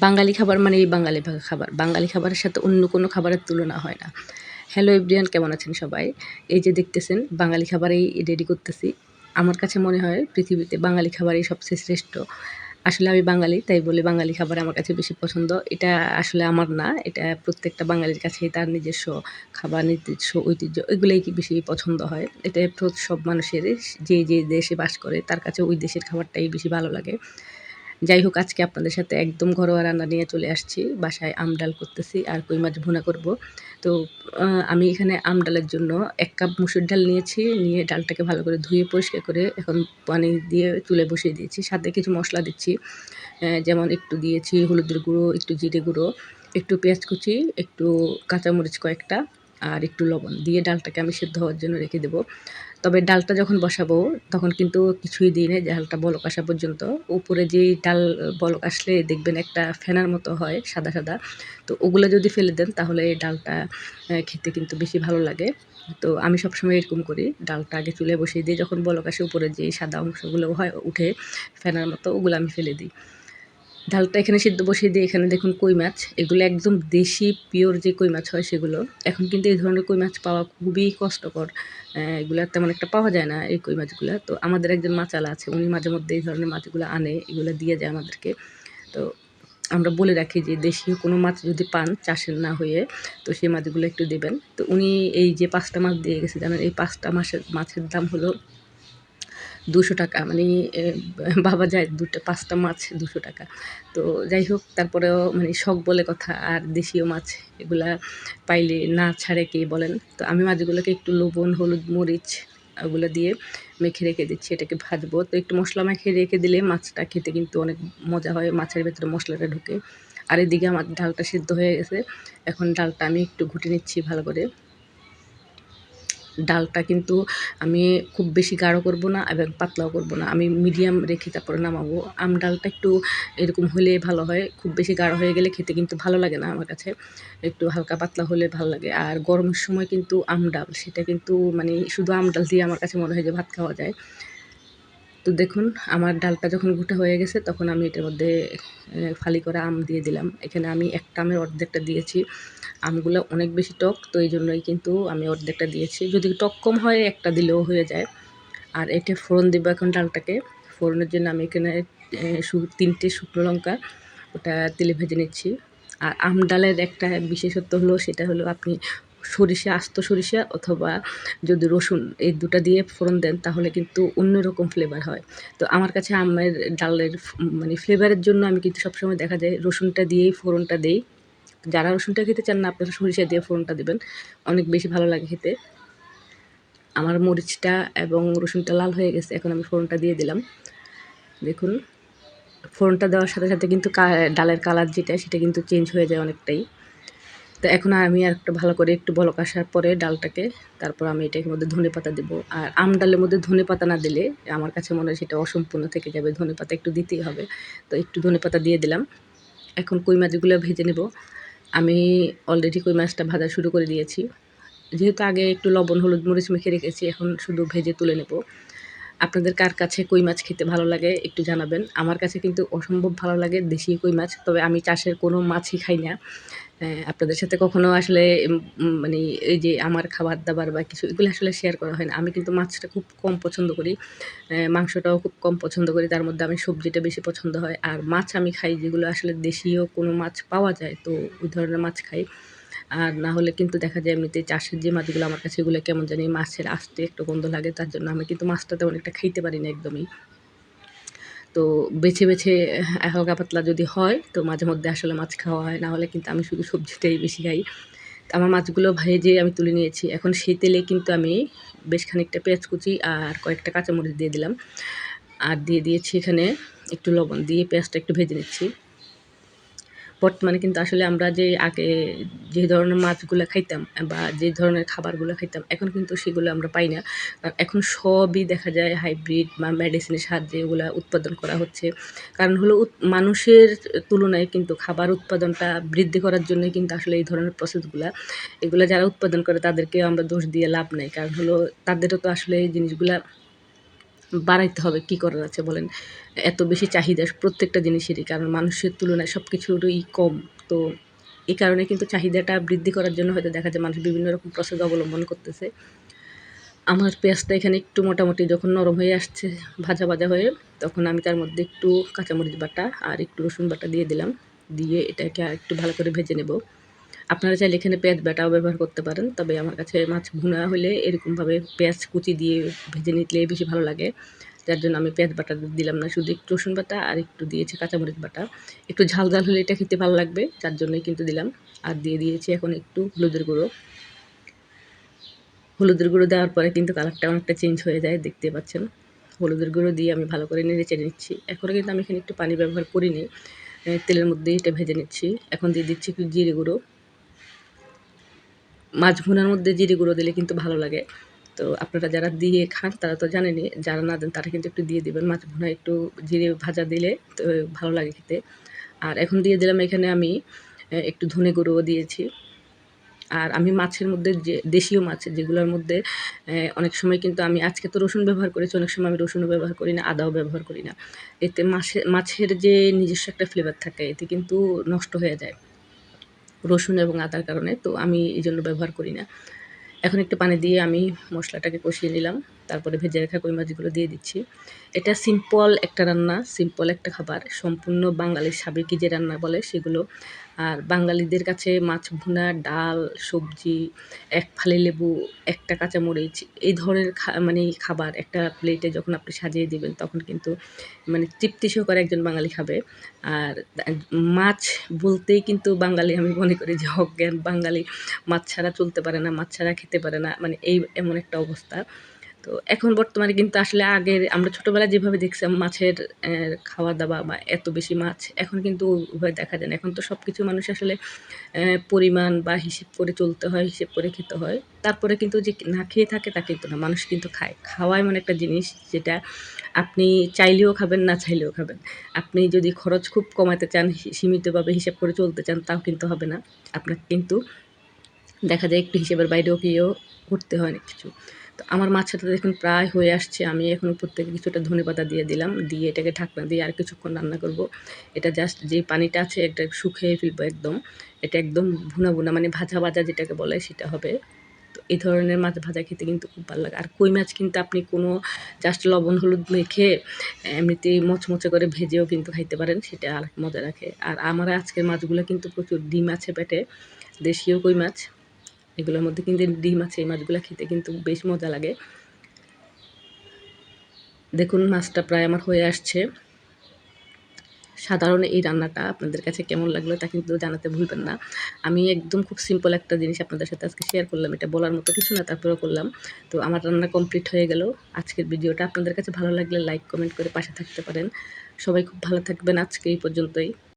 বাঙালি খাবার মানেই বাঙালি খাবার। বাঙালি খাবারের সাথে অন্য কোনো খাবারের তুলনা হয় না। হ্যালো এভরিওয়ান, কেমন আছেন সবাই? এই যে দেখতেছেন বাঙালি খাবারেই রেডি করতেছি। আমার কাছে মনে হয় পৃথিবীতে বাঙালি খাবারই সবচেয়ে শ্রেষ্ঠ। আসলে আমি বাঙালি, তাই বলে বাঙালি খাবার আমার কাছে বেশি পছন্দ। এটা আসলে আমার না, এটা প্রত্যেকটা বাঙালির কাছেই তার নিজস্ব খাবার, নিজস্ব ঐতিহ্য এগুলাই কি বেশি পছন্দ হয়। এটা সব মানুষেরই যে দেশে বাস করে তার কাছে ওই দেশের খাবারটাই বেশি ভালো লাগে। যাই হোক, আজকে আপনাদের সাথে একদম ঘরোয়া রান্না নিয়ে চলে আসছি। বাসায় ডাল করতেছি আর কই মাছ ভুনা করব। তো আমি এখানে ডালের জন্য ১ কাপ মসুর ডাল নিয়েছি। নিয়ে ডালটাকে ভালো করে ধুয়ে পরিষ্কার করে এখন পানি দিয়ে চুলায় বসিয়ে দিয়েছি। সাথে কিছু মসলা দিচ্ছি। যেমন একটু দিয়েছি হলুদের গুঁড়ো, একটু জিরে গুঁড়ো, একটু পেঁয়াজ কুচি, একটু কাঁচামরিচ কয়েকটা আর একটু লবণ দিয়ে ডালটাকে আমি সেদ্ধ হওয়ার জন্য রেখে দেবো। তবে ডালটা যখন বসাবো তখন কিন্তু কিছুই দিই নাই, ডালটা বলক আসা পর্যন্ত। উপরে যেই ডাল বলক আসলে দেখবেন একটা ফেনার মতো হয় সাদা, সাদা। তো ওগুলো যদি ফেলে দেন তাহলে এই ডালটা খেতে কিন্তু বেশি ভালো লাগে। তো আমি সবসময় এরকম করি। ডালটা আগে চুলায় বসিয়ে দিয়ে যখন বলক আসে উপরে যে সাদা অংশগুলো হয় উঠে ফেনার মতো, ওগুলো আমি ফেলে দিই। ডালটা এখানে সিদ্ধ বসিয়ে দিয়ে এখানে দেখুন কই মাছ। এগুলো একদম দেশি পিওর যে কই মাছ হয় সেগুলো। এখন কিন্তু এই ধরনের কই মাছ পাওয়া খুবই কষ্টকর। এগুলা তেমন একটা পাওয়া যায় না এই কই মাছগুলা। তো আমাদের একজন মাচালা আছে। উনি মাঝে মধ্যে এই ধরনের মাছগুলো আনে, এগুলো দিয়ে যায় আমাদেরকে। তো আমরা বলে রাখি যে দেশীয় কোনো মাছ যদি পান চাষের না হয়ে, তো সেই মাছগুলো একটু দেবেন। তো উনি এই যে ৫ টা মাছ দিয়ে গেছে জানেন, এই ৫ টা মাছের দাম হলো ৳২০০। মানে ভাবা যায় ৫ টা মাছ ৳২০০। তো যাই হোক, তারপরেও মানে শখ বলে কথা, আর দেশীয় মাছ এগুলা পাইলে না ছাড়ে কে বলেন? তো আমি মাছগুলোকে একটু লবণ, হলুদ, মরিচ ওগুলো দিয়ে মেখে রেখে দিচ্ছি। এটাকে ভাজবো। তো একটু মসলা মাখিয়ে রেখে দিলে মাছটা খেতে কিন্তু অনেক মজা হয়। মাছের ভেতরে মসলাটা ঢুকে। আর এদিকে আমার ডালটা সিদ্ধ হয়ে গেছে। এখন ডালটা আমি একটু ঘুটে নিচ্ছি ভালো করে। ডালটা কিন্তু আমি খুব বেশি গাঢ় করব না এবং পাতলাও করব না। আমি মিডিয়াম রেখে তারপরে নামাবো। ডালটা একটু এরকম হলে ভালো হয়। খুব বেশি গাঢ় হয়ে গেলে খেতে কিন্তু ভালো লাগে না আমার কাছে। একটু হালকা পাতলা হলে ভালো লাগে। আর গরমের সময় কিন্তু ডাল সেটা কিন্তু মানে শুধু ডাল দিয়ে আমার কাছে মনে হয় যে ভাত খাওয়া যায়। তো দেখুন, আমার ডালটা যখন ঘুটা হয়ে গেছে তখন আমি এটার মধ্যে ফালি করা আম দিয়ে দিলাম। এখানে আমি একটা আমের অর্ধেকটা দিয়েছি। আমগুলো অনেক বেশি টক, তো এইজন্যই কিন্তু আমি অর্ধেকটা দিয়েছি। যদি টক কম হয় একটা দিলেও হয়ে যায়। আর এটা ফোড়ন দিব এখন ডালটাকে। ফোড়নের জন্য আমি এখানে ৩ টে শুকনো লঙ্কা ওটা তেলে ভেজে নিচ্ছি। আর ডালের একটা বিশেষত্ব হলো, সেটা হলো আপনি সরিষা, আস্ত সরিষা অথবা যদি রসুন এই ২ টা দিয়ে ফোড়ন দেন তাহলে কিন্তু অন্যরকম ফ্লেভার হয়। তো আমার কাছে আমের ডালের মানে ফ্লেভারের জন্য আমি কিন্তু সবসময় দেখা যায় রসুনটা দিয়েই ফোড়নটা দেই। যারা রসুনটা খেতে চান না আপনারা সরিষা দিয়ে ফোড়নটা দিবেন। অনেক বেশি ভালো লাগে খেতে। আমার মরিচটা এবং রসুনটা লাল হয়ে গেছে। এখন আমি ফোড়নটা দিয়ে দিলাম। দেখুন, ফোড়নটা দেওয়ার সাথে, সাথে কিন্তু ডালের কালার যেটা সেটা কিন্তু চেঞ্জ হয়ে যায় অনেকটাই। তো এখন আমি আরেকটু ভালো করে একটু বলক আসার পরে ডালটাকে তারপর আমি এটার মধ্যে ধনেপাতা দেবো। আর ডালের মধ্যে ধনেপাতা না দিলে আমার কাছে মনে হয় সেটা অসম্পূর্ণ থেকে যাবে। ধনেপাতা একটু দিতেই হবে। তো একটু ধনেপাতা দিয়ে দিলাম। এখন কই মাছগুলো ভেজে নেব। আমি অলরেডি কই মাছটা ভাজা শুরু করে দিয়েছি। যেহেতু আগে একটু লবণ, হলুদ, মরিচ মেখে রেখেছি, এখন শুধু ভেজে তুলে নেব। আপনাদের কার কাছে কই মাছ খেতে ভালো লাগে একটু জানাবেন। আমার কাছে কিন্তু অসম্ভব ভালো লাগে দেশি কই মাছ। তবে আমি চাষের কোনো মাছই খাই না। আপনাদের সাথে কখনো আসলে মানে এই যে আমার খাবার-দাবার বা কিছু এগুলো আসলে শেয়ার করা হয় না। আমি কিন্তু মাছটা খুব কম পছন্দ করি। মাংসটাও খুব কম পছন্দ করি। তার মধ্যে আমি সবজিটা বেশি পছন্দ হয়। আর মাছ আমি খাই যেগুলো আসলে দেশীয় কোনো মাছ পাওয়া যায়, তো ওই ধরনের মাছ খাই। আর না হলে কিন্তু দেখা যায় এমনিতে চাষের যে মাছগুলো আমার কাছে এগুলো কেমন জানি মাছের আস্তে একটা গন্ধ লাগে। তার জন্য আমি কিন্তু মাছটা তেমন একটা খাইতে পারি না একদমই। তো বেছে, বেছে হালকা পাতলা যদি হয় তো মাঝে মধ্যে আসলে মাছ খাওয়া হয়। না হলে কিন্তু আমি শুধু সবজিটাই বেশি খাই। তো আমার মাছগুলো ভেজে আমি তুলে নিয়েছি। এখন সেই তেলে কিন্তু আমি বেশ খানিকটা পেঁয়াজ কুচি আর কয়েকটা কাঁচামরিচ দিয়ে দিলাম। আর দিয়ে দিয়েছি এখানে একটু লবণ দিয়ে পেঁয়াজটা একটু ভেজে নিচ্ছি। বর্তমানে কিন্তু আসলে আমরা যে আগে যে ধরনের মাছগুলা খাইতাম বা যে ধরনের খাবারগুলো খাইতাম এখন কিন্তু সেগুলো আমরা পাই না। এখন সবই দেখা যায় হাইব্রিড বা মেডিসিনের সাহায্যে ওগুলা উৎপাদন করা হচ্ছে। কারণ হলো মানুষের তুলনায় কিন্তু খাবার উৎপাদনটা বৃদ্ধি করার জন্যই কিন্তু আসলে এই ধরনের প্রসেসগুলা। এগুলা যারা উৎপাদন করে তাদেরকে আমরা দোষ দিয়ে লাভ নাই। কারণ হলো তাদেরও তো আসলে এই জিনিসগুলা বাড়াইতে হবে, কী করার আছে বলেন? এত বেশি চাহিদা প্রত্যেকটা জিনিসেরই, কারণ মানুষের তুলনায় সব কিছুরই কম। তো এই কারণে কিন্তু চাহিদাটা বৃদ্ধি করার জন্য হয়তো দেখা যায় মানুষ বিভিন্ন রকম প্রসেস অবলম্বন করতেছে। আমার পেঁয়াজটা এখানে একটু মোটামুটি যখন নরম হয়ে আসছে, ভাজা ভাজা হয়ে, তখন আমি তার মধ্যে একটু কাঁচামরিচ বাটা আর একটু রসুন বাটা দিয়ে দিলাম। দিয়ে এটাকে আরেকটু ভালো করে ভেজে নেব। আপনারা চাইলে এখানে পেঁয়াজ বাটাও ব্যবহার করতে পারেন, তবে আমার কাছে মাছ ভুনা হলে এরকমভাবে পেঁয়াজ কুচি দিয়ে ভেজে নিলে বেশি ভালো লাগে। যার জন্য আমি পেঁয়াজ বাটা দিলাম না, শুধু একটু রসুন বাটা আর একটু দিয়েছি কাঁচামরিচ বাটা। একটু ঝাল ঝাল হলে এটা খেতে ভালো লাগবে, যার জন্যই কিন্তু দিলাম। আর দিয়ে দিয়েছি এখন একটু হলুদের গুঁড়ো। হলুদের গুঁড়ো দেওয়ার পরে কিন্তু কালারটা অনেকটা চেঞ্জ হয়ে যায়, দেখতে পাচ্ছেন। হলুদের গুঁড়ো দিয়ে আমি ভালো করে নেড়ে চেড়ে নিচ্ছি। এখনও কিন্তু আমি এখানে একটু পানি ব্যবহার করিনি, তেলের মধ্যেই এটা ভেজে নিচ্ছি। এখন দিয়ে দিচ্ছি একটু জিরে গুঁড়ো। মাছ ভুনার মধ্যে জিরে গুঁড়ো দিলে কিন্তু ভালো লাগে। তো আপনারা যারা দিয়ে খান তারা তো জানেনই, যারা না দেন তারা কিন্তু একটু দিয়ে দিবেন। মাছ ভুনায় একটু জিরে ভাজা দিলে তো ভালো লাগে খেতে। আর এখন দিয়ে দিলাম এখানে আমি একটু ধনে গুঁড়োও দিয়েছি। আর আমি মাছের মধ্যে যে দেশীয় মাছ যেগুলোর মধ্যে অনেক সময় কিন্তু আমি আজকে তো রসুন ব্যবহার করেছি, অনেক সময় আমি রসুনও ব্যবহার করি না, আদাও ব্যবহার করি না। এতে মাছের যে নিজস্ব একটা ফ্লেভার থাকে এতে কিন্তু নষ্ট হয়ে যায় রসুন এবং আদার কারণে। তো আমি এইজন্য ব্যবহার করি না। এখন একটু পানি দিয়ে আমি মশলাটাকে কষিয়ে নিলাম। তারপরে ভেজে রাখা কই মাছগুলো দিয়ে দিচ্ছি। এটা সিম্পল একটা রান্না, সিম্পল একটা খাবার। সম্পূর্ণ বাঙালির সাবেকি যে রান্না বলে সেগুলো। আর বাঙালিদের কাছে মাছ ভুনা, ডাল, সবজি, এক ফালি লেবু, একটা কাঁচামরিচ এই ধরনের মানে খাবার একটা প্লেটে যখন আপনি সাজিয়ে দিবেন তখন কিন্তু মানে তৃপ্তি সহকারে একজন বাঙালি খাবে। আর মাছ বলতেই কিন্তু বাঙালি, আমি মনে করি যে অজ্ঞান বাঙালি মাছ ছাড়া চলতে পারে না, মাছ ছাড়া খেতে পারে না। মানে এমন একটা অবস্থা। তো এখন বর্তমানে কিন্তু আসলে আগের আমরা ছোটোবেলায় যেভাবে দেখছিলাম মাছের খাওয়া-দাওয়া বা এত বেশি মাছ, এখন কিন্তু ওইভাবে দেখা যায় না। এখন তো সবকিছু মানুষ আসলে পরিমাণ বা হিসেব করে চলতে হয়, হিসেব করে খেতে হয়। তারপরে কিন্তু যে না খেয়ে থাকে তা কিন্তু না। মানুষ কিন্তু খায়। খাওয়া এমন একটা জিনিস যেটা আপনি চাইলেও খাবেন, না চাইলেও খাবেন। আপনি যদি খরচ খুব কমাতে চান, সীমিতভাবে হিসাব করে চলতে চান তাও কিন্তু হবে না। আপনাকে কিন্তু দেখা যায় একটু হিসেবের বাইরেও গিয়েও করতে হয় অনেক কিছু। তো আমার মাছটা দেখুন প্রায় হয়ে আসছে। আমি এখন উপর থেকে কিছুটা ধনেপাতা দিয়ে দিলাম। দিয়ে এটাকে ঢাকনা দিয়ে আর কিছুক্ষণ রান্না করব। এটা জাস্ট যে পানিটা আছে এটা শুকিয়ে ফেলবো একদম। এটা একদম ভুনা, ভুনা মানে ভাজা, ভাজা যেটাকে বলে সেটা হবে। তো এই ধরনের মাছ ভাজা খেতে কিন্তু খুব ভালো লাগে। আর কই মাছ কিন্তু আপনি কোনো জাস্ট লবণ হলুদ মেখে এমনিতেই মচমচে করে ভেজেও কিন্তু খাইতে পারেন। সেটা আরেক মজা রাখে। আর আমার আজকের মাছগুলো কিন্তু প্রচুর ডিম আছে পেটে। দেশীয় কই মাছ। এগুলোর মধ্যে কিন্তু ডিম আছে। এই মাছগুলো খেতে কিন্তু বেশ মজা লাগে। দেখুন মাছটা প্রায় আমার হয়ে আসছে। সাধারণ এই রান্নাটা আপনাদের কাছে কেমন লাগলো তা কিন্তু জানাতে ভুলবেন না। আমি একদম খুব সিম্পল একটা জিনিস আপনাদের সাথে আজকে শেয়ার করলাম। এটা বলার মতো কিছু না, তারপরেও করলাম। তো আমার রান্না কমপ্লিট হয়ে গেল। আজকের ভিডিওটা আপনাদের কাছে ভালো লাগলে লাইক, কমেন্ট করে পাশে থাকতে পারেন। সবাই খুব ভালো থাকবেন। আজকে এই পর্যন্তই।